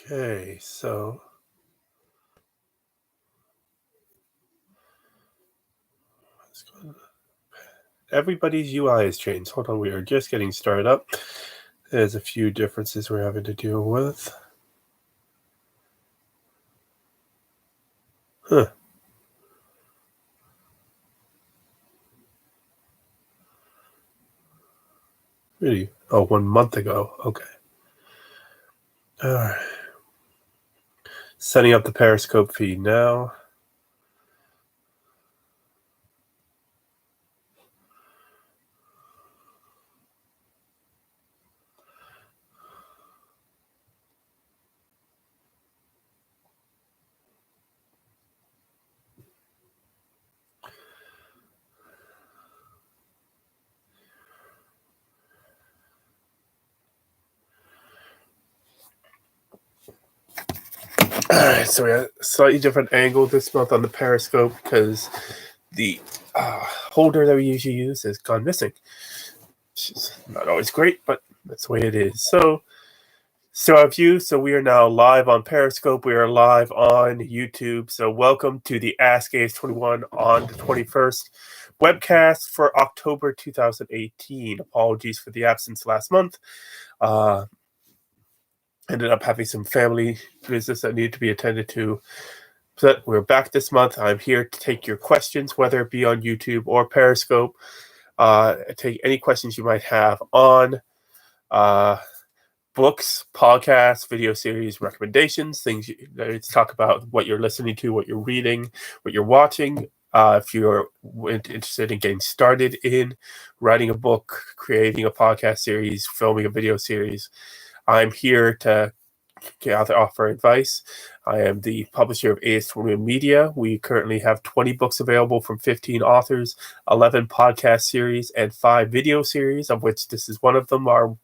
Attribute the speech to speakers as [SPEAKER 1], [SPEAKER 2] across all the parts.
[SPEAKER 1] Okay, so everybody's UI is changed. Hold on, we are just getting started up. There's a few differences we're having to deal with. Huh. Really? Oh, 1 month ago. Okay. All right. Setting up the Periscope feed now. All right, so we have a slightly different angle this month on the Periscope because the holder that we usually use has gone missing. Which is not always great, but that's the way it is. So we are now live on Periscope. We are live on YouTube. So welcome to the Ask aois21 on the 21st webcast for October 2018. Apologies for the absence last month. Ended up having some family business that needed to be attended to. So we're back this month. I'm here to take your questions, whether it be on YouTube or Periscope. Take any questions you might have on books, podcasts, video series, recommendations, things let's talk about what you're listening to, what you're reading, what you're watching. If you're interested in getting started in writing a book, creating a podcast series, filming a video series, I'm here to offer advice. I am the publisher of aois21 Media. We currently have 20 books available from 15 authors, 11 podcast series, and 5 video series, of which this is one of them, our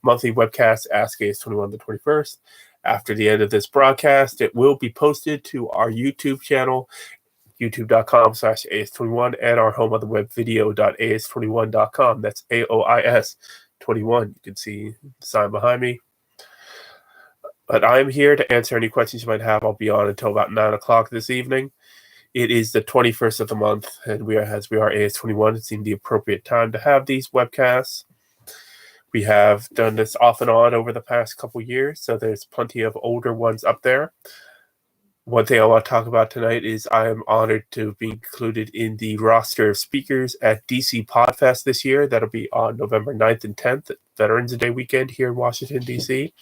[SPEAKER 1] monthly webcast, Ask aois21 the 21st. After the end of this broadcast, it will be posted to our YouTube channel, youtube.com/aois21, and our home on the web, video.aois21.com. That's AOIS21. You can see the sign behind me. But I'm here to answer any questions you might have. I'll be on until about 9 o'clock this evening. It is the 21st of the month, and as we are aois21, it seemed the appropriate time to have these webcasts. We have done this off and on over the past couple years, so there's plenty of older ones up there. One thing I want to talk about tonight is I am honored to be included in the roster of speakers at DC Podfest this year. That'll be on November 9th and 10th, Veterans Day weekend here in Washington, D.C.,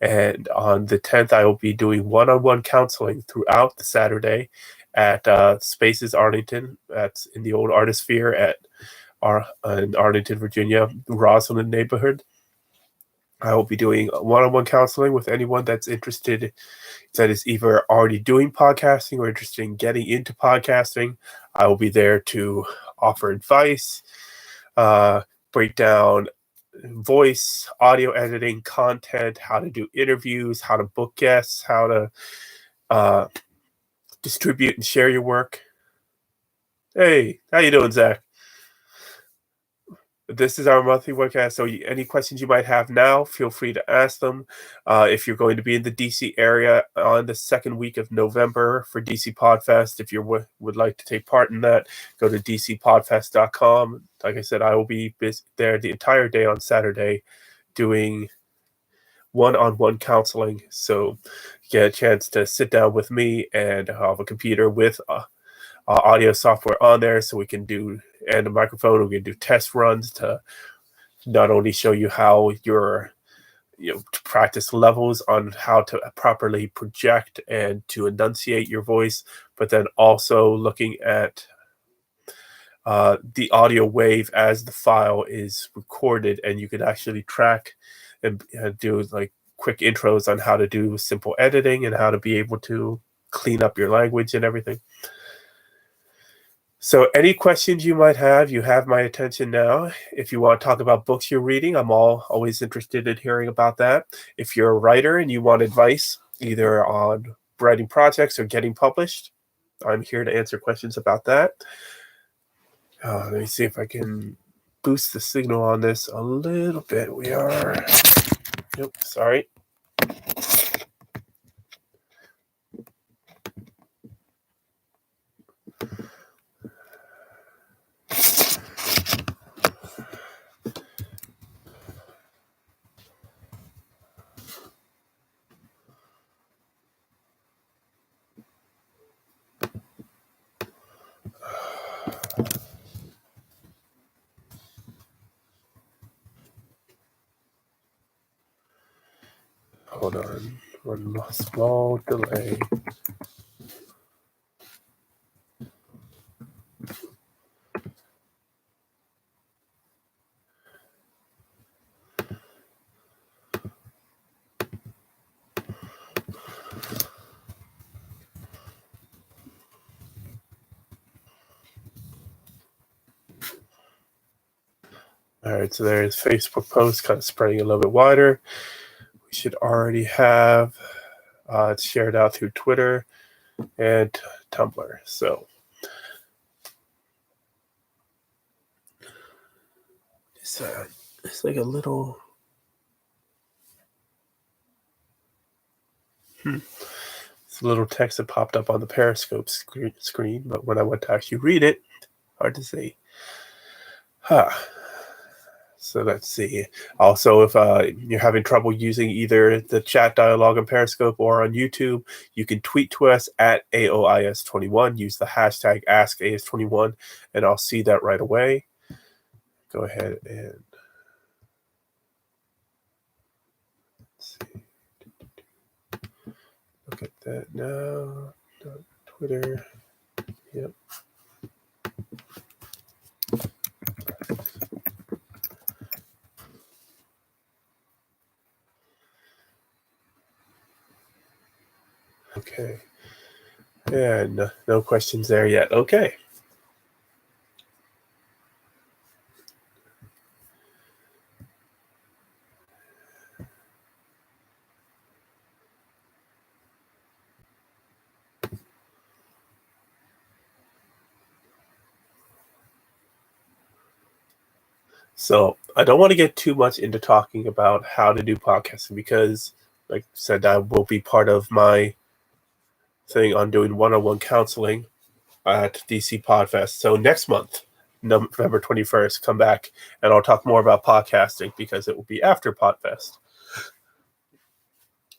[SPEAKER 1] and on the 10th, I will be doing one-on-one counseling throughout the Saturday at Spaces Arlington. That's in the old Artisphere in Arlington, Virginia, Roslyn neighborhood. I will be doing one-on-one counseling with anyone that's interested, that is either already doing podcasting or interested in getting into podcasting. I will be there to offer advice, break down voice, audio editing, content, how to do interviews, how to book guests, how to distribute and share your work. Hey, how you doing, Zach? This is our monthly webcast, so any questions you might have now, feel free to ask them. If you're going to be in the DC area on the second week of November for DC Podfest, if you would like to take part in that, go to dcpodfest.com. Like I said, I will be there the entire day on Saturday doing one-on-one counseling, so you get a chance to sit down with me and have a computer with audio software on there, so we can do, and a microphone, we can do test runs to not only show you how your to practice levels on how to properly project and to enunciate your voice, but then also looking at the audio wave as the file is recorded, and you can actually track and do like quick intros on how to do simple editing and how to be able to clean up your language and everything. So any questions you might have, you have my attention now. If you want to talk about books you're reading, I'm always interested in hearing about that. If you're a writer and you want advice, either on writing projects or getting published, I'm here to answer questions about that. Let me see if I can boost the signal on this a little bit. We are... Nope, sorry. Hold on. One small delay. All right, so there's Facebook post kind of spreading a little bit wider. We should already have it's shared out through Twitter and Tumblr. So it's like a little it's a little text that popped up on the Periscope screen, but when I went to actually read it, hard to see. So let's see. Also, if you're having trouble using either the chat dialogue on Periscope or on YouTube, you can tweet to us at aois21. Use the hashtag AskAS21, and I'll see that right away. Go ahead and let's see. Look at that now. Twitter. Yep. Okay. And no questions there yet. Okay. So I don't want to get too much into talking about how to do podcasting because, like I said, that will be part of my thing on doing one-on-one counseling at DC Podfest. So next month, November 21st, come back and I'll talk more about podcasting because it will be after Podfest.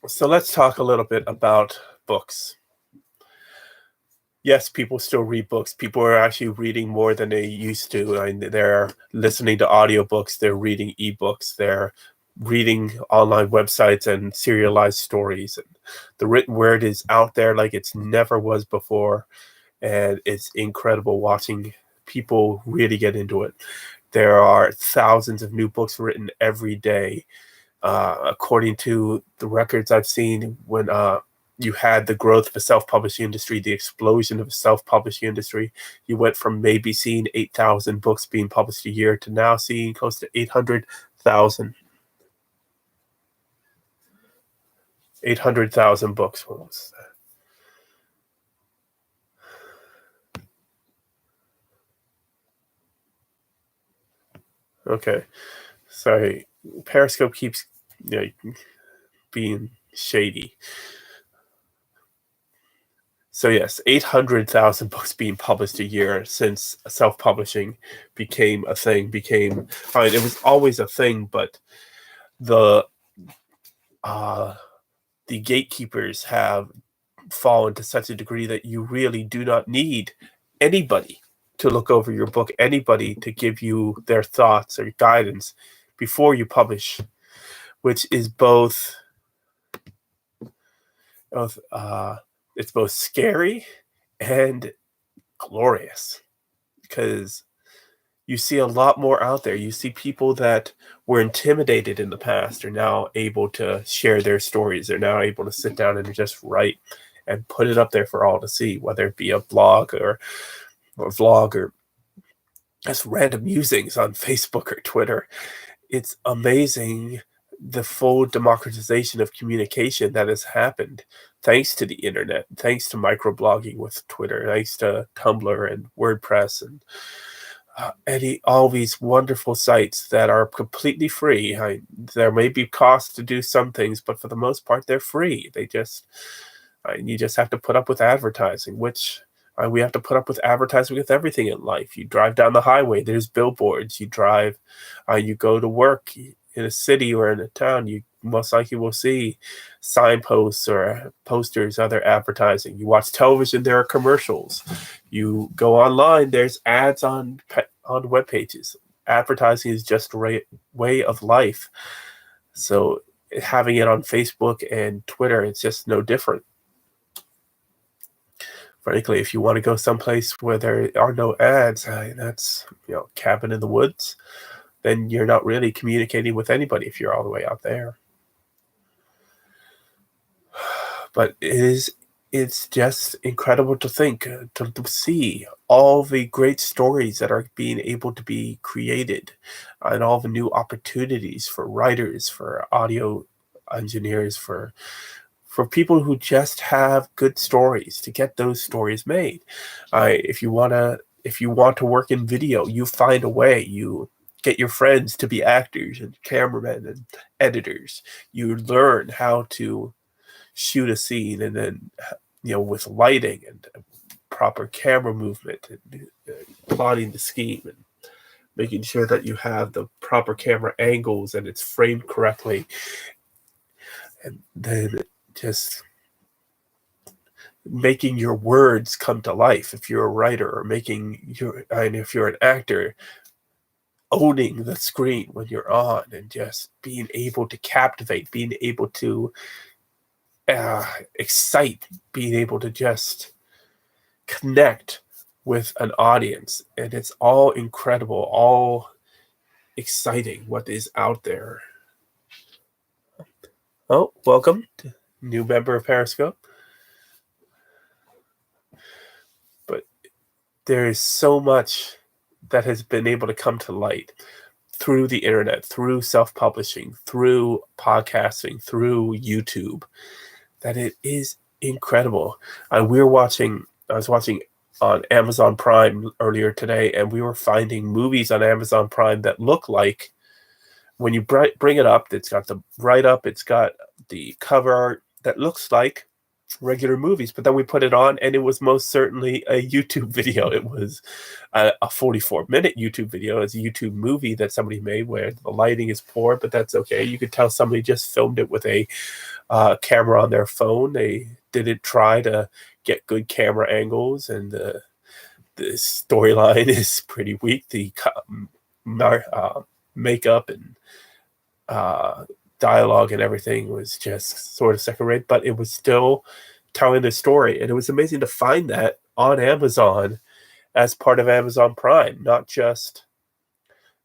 [SPEAKER 1] So let's talk a little bit about books. Yes, people still read books. People are actually reading more than they used to. I mean, they're listening to audiobooks. They're reading ebooks. They're reading online websites and serialized stories. And the written word is out there like it's never was before. And it's incredible watching people really get into it. There are thousands of new books written every day. According to the records I've seen, when you had the growth of a self-publishing industry, the explosion of a self-publishing industry, you went from maybe seeing 8,000 books being published a year to now seeing close to 800,000. 800,000 books. What was that? Okay. Sorry. Periscope keeps being shady. So yes, 800,000 books being published a year since self-publishing became a thing. I mean, it was always a thing, but the gatekeepers have fallen to such a degree that you really do not need anybody to look over your book, anybody to give you their thoughts or guidance before you publish, which is both it's both scary and glorious because you see a lot more out there. You see people that were intimidated in the past are now able to share their stories. They're now able to sit down and just write and put it up there for all to see, whether it be a blog or a vlog or just random musings on Facebook or Twitter. It's amazing the full democratization of communication that has happened thanks to the internet, thanks to microblogging with Twitter, thanks to Tumblr and WordPress and all these wonderful sites that are completely free. There may be costs to do some things, but for the most part, they're free. You just have to put up with advertising, which we have to put up with advertising with everything in life. You drive down the highway, there's billboards. You go to work in a city or in a town, you most likely will see signposts or posters, other advertising. You watch television, there are commercials. You go online, there's ads on web pages. Advertising is just a way of life. So having it on Facebook and Twitter, it's just no different. Frankly, if you want to go someplace where there are no ads, that's, cabin in the woods, then you're not really communicating with anybody if you're all the way out there. But it's just incredible to think, to see all the great stories that are being able to be created, and all the new opportunities for writers, for audio engineers, for people who just have good stories, to get those stories made. If you want to work in video, you find a way. You get your friends to be actors and cameramen and editors. You learn how to shoot a scene, and then with lighting and proper camera movement, and plotting the scheme, and making sure that you have the proper camera angles and it's framed correctly, and then just making your words come to life if you're a writer, or if you're an actor, owning the screen when you're on, and just being able to captivate, being able to excite, being able to just connect with an audience. And it's all incredible, all exciting what is out there. Oh, welcome, new member of Periscope. But there is so much that has been able to come to light through the internet, through self-publishing, through podcasting, through YouTube, that it is incredible. I was watching on Amazon Prime earlier today, and we were finding movies on Amazon Prime that look like, when you bring it up, it's got the write-up, it's got the cover art that looks like regular movies, but then we put it on, and it was most certainly a YouTube video. It was a 44-minute YouTube video. It's a YouTube movie that somebody made where the lighting is poor, but that's okay. You could tell somebody just filmed it with a camera on their phone. They didn't try to get good camera angles, and the storyline is pretty weak. The makeup and dialogue and everything was just sort of second rate, but it was still telling the story. And it was amazing to find that on Amazon as part of Amazon Prime, not just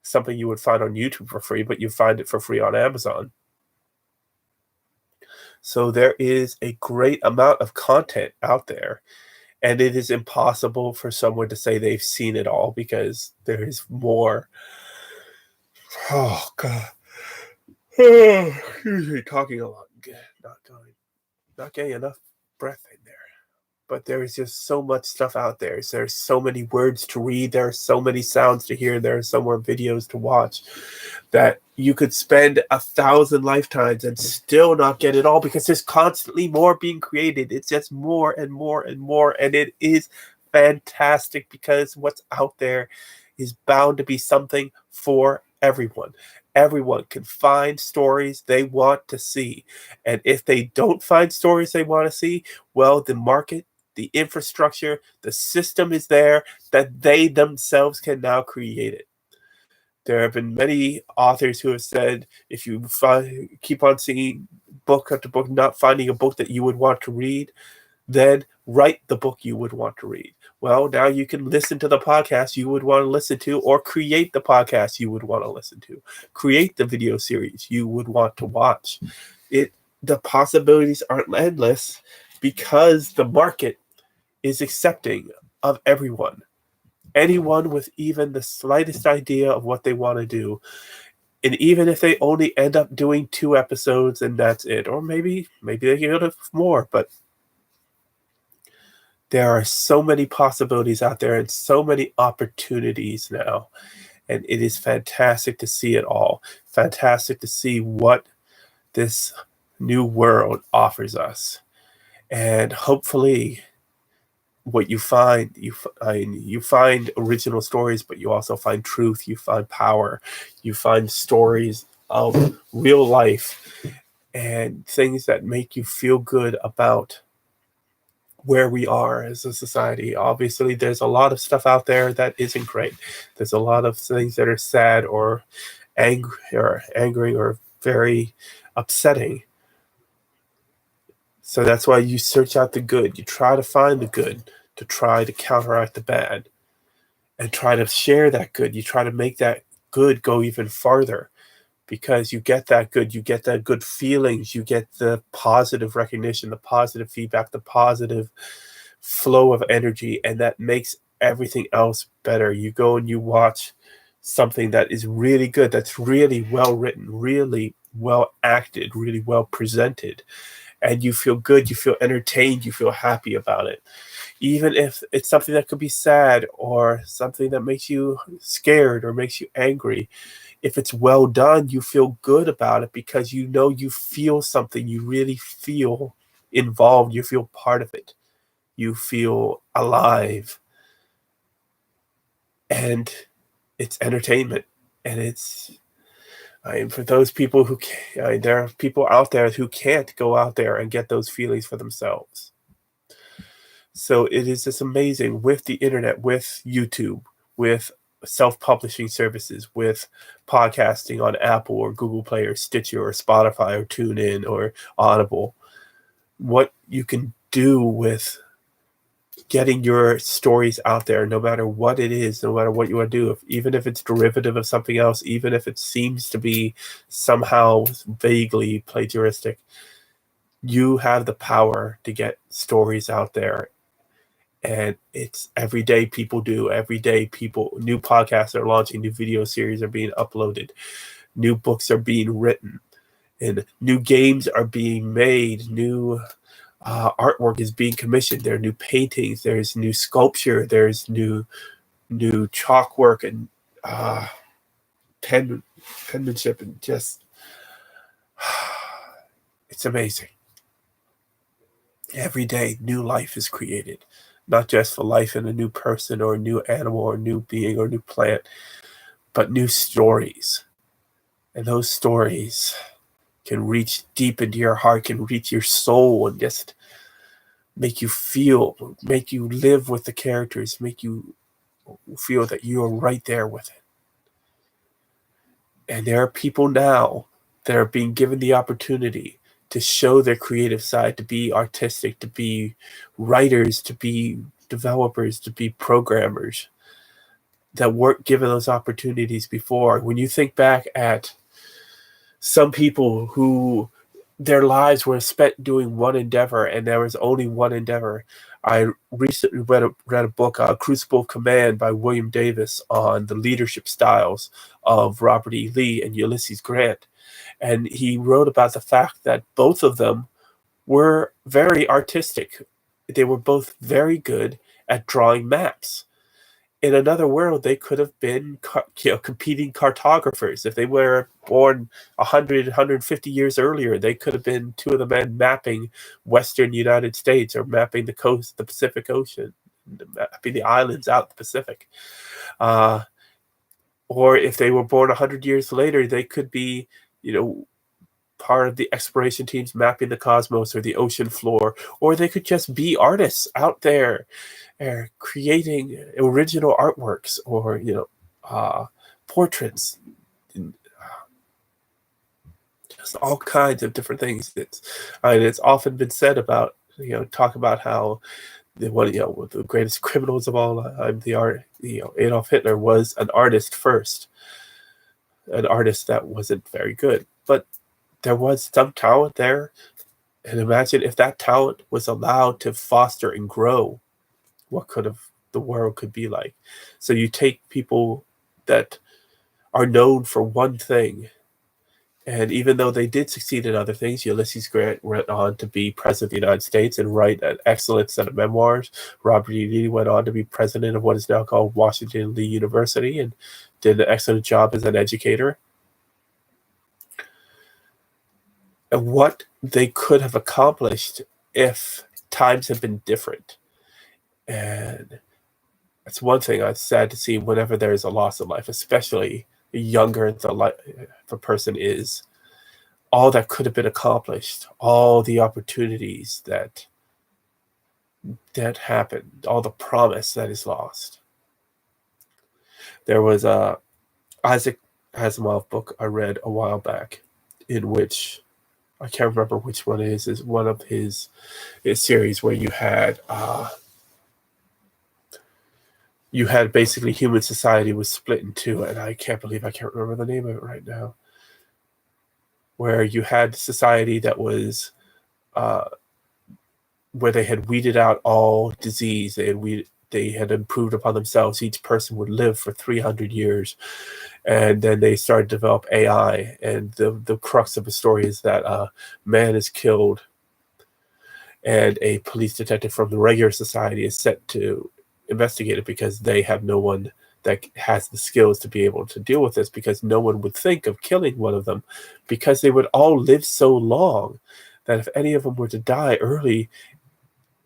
[SPEAKER 1] something you would find on YouTube for free, but you find it for free on Amazon. So there is a great amount of content out there, and it is impossible for someone to say they've seen it all, because there is more. Oh, God. Usually talking a lot, not getting enough breath in there. But there is just so much stuff out there. There's so many words to read. There are so many sounds to hear. There are so more videos to watch, that you could spend 1,000 lifetimes and still not get it all, because there's constantly more being created. It's just more and more and more. And it is fantastic, because what's out there is bound to be something for everyone. Everyone can find stories they want to see. And if they don't find stories they want to see, well, the market, the infrastructure, the system is there, that they themselves can now create it. There have been many authors who have said, if you keep on seeing book after book, not finding a book that you would want to read, then write the book you would want to read. Well, now you can listen to the podcast you would want to listen to, or create the podcast you would want to listen to. Create the video series you would want to watch. The possibilities aren't endless, because the market is accepting of everyone. Anyone with even the slightest idea of what they want to do. And even if they only end up doing 2 episodes and that's it, or maybe they can do more, but there are so many possibilities out there and so many opportunities now. And it is fantastic to see it all. Fantastic to see what this new world offers us. And hopefully what you find, you find original stories, but you also find truth, you find power, you find stories of real life and things that make you feel good about where we are as a society. Obviously, there's a lot of stuff out there that isn't great. There's a lot of things that are sad or angering or very upsetting. So that's why you search out the good. You try to find the good to try to counteract the bad and try to share that good. You try to make that good go even farther because you get that good feelings, you get the positive recognition, the positive feedback, the positive flow of energy, and that makes everything else better. You go and you watch something that is really good, that's really well written, really well acted, really well presented, and you feel good, you feel entertained, you feel happy about it. Even if it's something that could be sad or something that makes you scared or makes you angry, if it's well done, you feel good about it because you know you feel something, you really feel involved, you feel part of it, you feel alive. And it's entertainment. And it's, for those people who can't, there are people out there who can't go out there and get those feelings for themselves. So it is just amazing with the internet, with YouTube, with self-publishing services, with podcasting on Apple or Google Play or Stitcher or Spotify or TuneIn or Audible, what you can do with getting your stories out there, no matter what it is, no matter what you want to do, even if it's derivative of something else, even if it seems to be somehow vaguely plagiaristic, you have the power to get stories out there. And it's every day people do. Every day new podcasts are launching, new video series are being uploaded, new books are being written, and new games are being made, new artwork is being commissioned. There are new paintings, there's new sculpture, there's new chalk work and penmanship, and just it's amazing. Every day new life is created, not just for life in a new person or a new animal or a new being or a new plant, but new stories. And those stories can reach deep into your heart, can reach your soul, and just make you feel, make you live with the characters, make you feel that you are right there with it. And there are people now that are being given the opportunity to show their creative side, to be artistic, to be writers, to be developers, to be programmers, that weren't given those opportunities before. When you think back at some people who their lives were spent doing one endeavor and there was only one endeavor. I recently read a book, Crucible of Command by William Davis, on the leadership styles of Robert E. Lee and Ulysses Grant. And he wrote about the fact that both of them were very artistic. They were both very good at drawing maps. In another world, they could have been competing cartographers. If they were born 100, 150 years earlier, they could have been two of the men mapping Western United States or mapping the coast, the Pacific Ocean, mapping the islands out the Pacific. Or if they were born 100 years later, they could be, part of the exploration teams mapping the cosmos or the ocean floor, or they could just be artists out there creating original artworks or portraits, just all kinds of different things. It's often been said about talk about how one of the greatest criminals of all time, Adolf Hitler, was an artist first, an artist that wasn't very good, but there was some talent there. And imagine if that talent was allowed to foster and grow, what the world could be like. So you take people that are known for one thing, and even though they did succeed in other things, Ulysses Grant went on to be president of the United States and write an excellent set of memoirs. Robert E. Lee went on to be president of what is now called Washington Lee University and did an excellent job as an educator. And what they could have accomplished if times had been different. And that's one thing I'm sad to see whenever there's a loss of life, especially the younger the person is. All that could have been accomplished, all the opportunities that happened, all the promise that is lost. There was a Isaac Asimov book I read a while back, in which I can't remember which one it is one of his series where you had basically human society was split in two, and I can't believe I can't remember the name of it right now. Where you had society that was where they had weeded out all disease. They had improved upon themselves. Each person would live for 300 years. And then they started to develop AI. And the crux of the story is that man is killed, and a police detective from the regular society is set to investigate it because they have no one that has the skills to be able to deal with this, because no one would think of killing one of them, because they would all live so long that if any of them were to die early,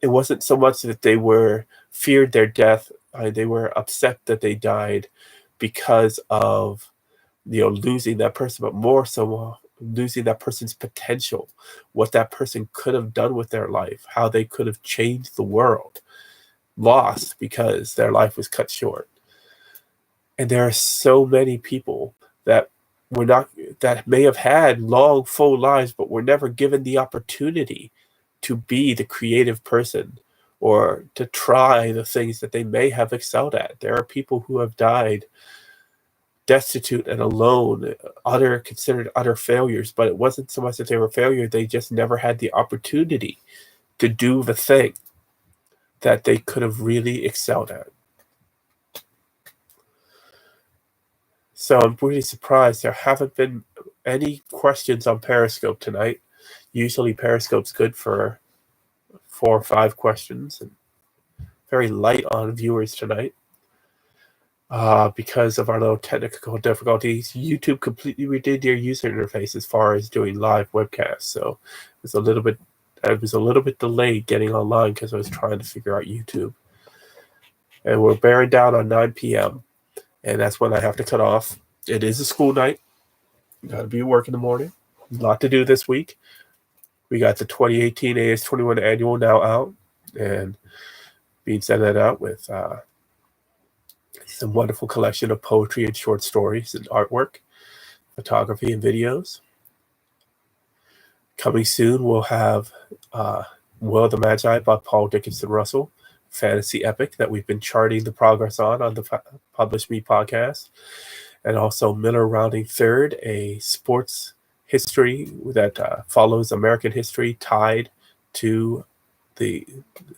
[SPEAKER 1] it wasn't so much that they were feared their death. They were upset that they died because of losing that person, but more so losing that person's potential, what that person could have done with their life, how they could have changed the world, lost because their life was cut short. And there are so many people that may have had long, full lives, but were never given the opportunity to be the creative person or to try the things that they may have excelled at. There are people who have died destitute and alone, considered utter failures, but it wasn't so much that they were failures, they just never had the opportunity to do the thing that they could have really excelled at. So I'm really surprised there haven't been any questions on Periscope tonight. Usually Periscope's good for 4 or 5 questions, and very light on viewers tonight. Because of our little technical difficulties, YouTube completely redid their user interface as far as doing live webcasts. So it was a little bit delayed getting online because I was trying to figure out YouTube. And we're bearing down on 9 p.m. and that's when I have to cut off. It is a school night. Got to be at work in the morning. A lot to do this week. We got the 2018 aois21 annual now out, and being sent that out with some wonderful collection of poetry and short stories and artwork, photography and videos. Coming soon, we'll have Will of the Magi by Paul Dickinson Russell, fantasy epic that we've been charting the progress on the Publish Me podcast. And also Miller Rounding Third, a sports history that follows American history tied to the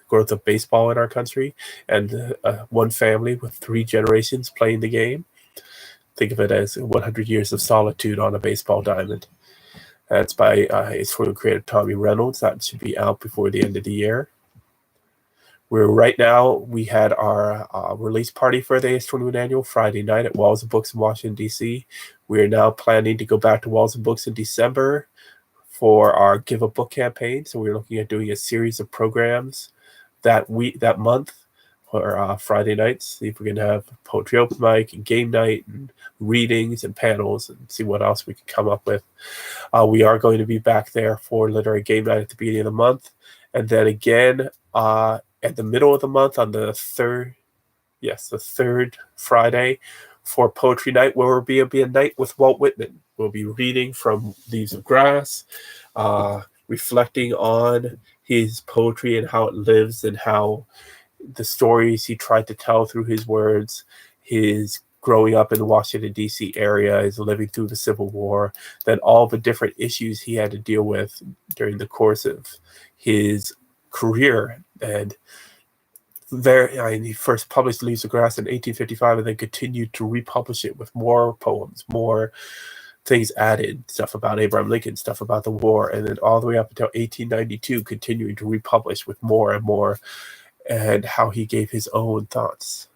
[SPEAKER 1] growth of baseball in our country, and one family with 3 generations playing the game. Think of it as 100 Years of Solitude on a Baseball Diamond. That's by aois21 creator Tommy Reynolds. That should be out before the end of the year. Right now, we had our release party for the aois21 annual Friday night at Walls of Books in Washington, D.C. We are now planning to go back to Walls of Books in December for our Give a Book campaign. So we're looking at doing a series of programs that month for Friday nights. See if we can have poetry open mic and game night and readings and panels, and see what else we can come up with. We are going to be back there for literary game night at the beginning of the month, and then again at the middle of the month on the third Friday for poetry night, where will be a night with Walt Whitman. We'll be reading from Leaves of Grass, reflecting on his poetry and how it lives, and how the stories he tried to tell through his words, his growing up in the Washington, D.C. area, his living through the Civil War, then all the different issues he had to deal with during the course of his career. And he first published Leaves of Grass in 1855 and then continued to republish it with more poems, more things added, stuff about Abraham Lincoln, stuff about the war, and then all the way up until 1892, continuing to republish with more and more, and how he gave his own thoughts.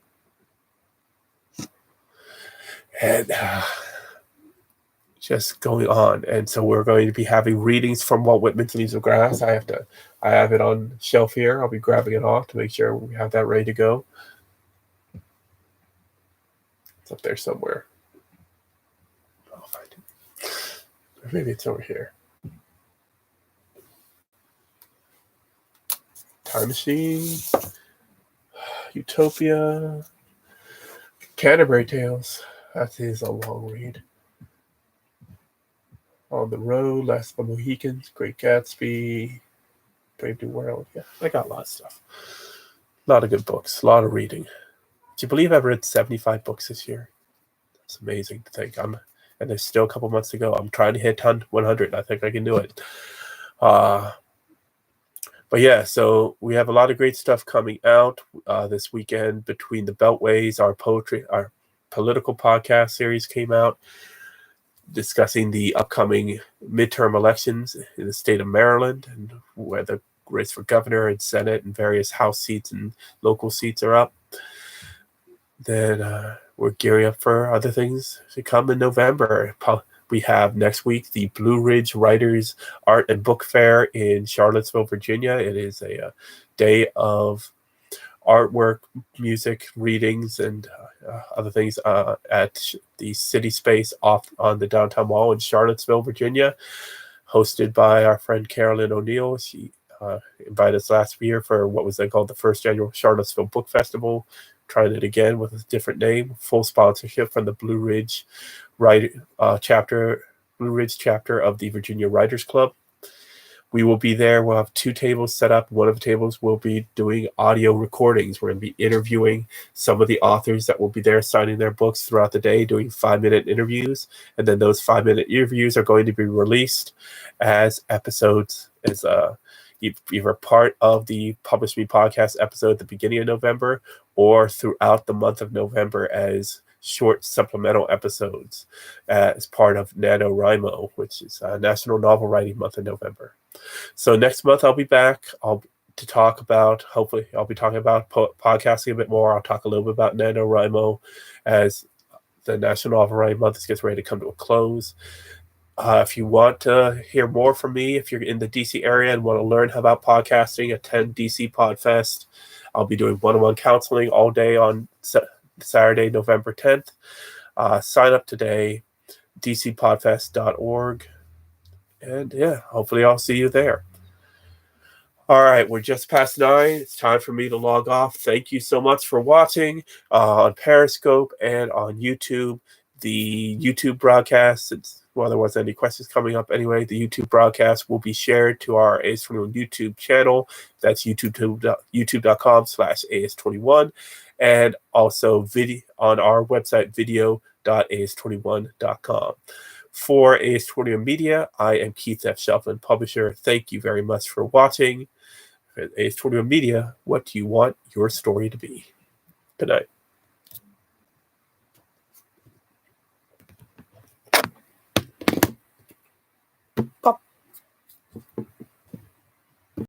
[SPEAKER 1] And just going on. And so we're going to be having readings from Walt Whitman's Leaves of Grass. I have it on shelf here. I'll be grabbing it off to make sure we have that ready to go. It's up there somewhere. I'll find it. Or maybe it's over here. Time Machine, Utopia, Canterbury Tales. That is a long read. On the Road, Last of the Mohicans, Great Gatsby, Brave New World. Yeah, I got a lot of stuff. A lot of good books, a lot of reading. Do you believe I've read 75 books this year? It's amazing to think. And there's still a couple months to go. I'm trying to hit 100. I think I can do it. But yeah, so we have a lot of great stuff coming out this weekend. Between the Beltways, our political podcast series came out, discussing the upcoming midterm elections in the state of Maryland and where the race for governor and Senate and various House seats and local seats are up. Then we're gearing up for other things to come in November. We have next week the Blue Ridge Writers Art and Book Fair in Charlottesville, Virginia. It is a day of artwork, music, readings, and other things at the City Space off on the downtown mall in Charlottesville, Virginia, hosted by our friend Carolyn O'Neill. She invited us last year for what was then called the first annual Charlottesville Book Festival. Trying it again with a different name. Full sponsorship from the Blue Ridge chapter of the Virginia Writers Club. We will be there. We'll have 2 tables set up. One of the tables will be doing audio recordings. We're going to be interviewing some of the authors that will be there signing their books throughout the day, doing 5-minute interviews. And then those 5-minute interviews are going to be released as episodes, as either part of the Publish Me podcast episode at the beginning of November or throughout the month of November as short supplemental episodes as part of NaNoWriMo, which is National Novel Writing Month in November. So next month I'll be back. Hopefully I'll be talking about podcasting a bit more. I'll talk a little bit about NaNoWriMo as the National Novel Writing Month gets ready to come to a close. If you want to hear more from me, if you're in the DC area and want to learn about podcasting, attend DC PodFest. I'll be doing one-on-one counseling all day on Saturday, November 10th. Sign up today, dcpodfest.org. And yeah, hopefully I'll see you there. All right, we're just past 9. It's time for me to log off. Thank you so much for watching on Periscope and on YouTube. The YouTube broadcast, there wasn't any questions coming up anyway, the YouTube broadcast will be shared to our aois21 YouTube channel. That's youtube.com/aois21. And also video on our website, video.aois21.com. For aois21 Media, I am Keith F. Shelfman, publisher. Thank you very much for watching. For aois21 Media, what do you want your story to be? Good night.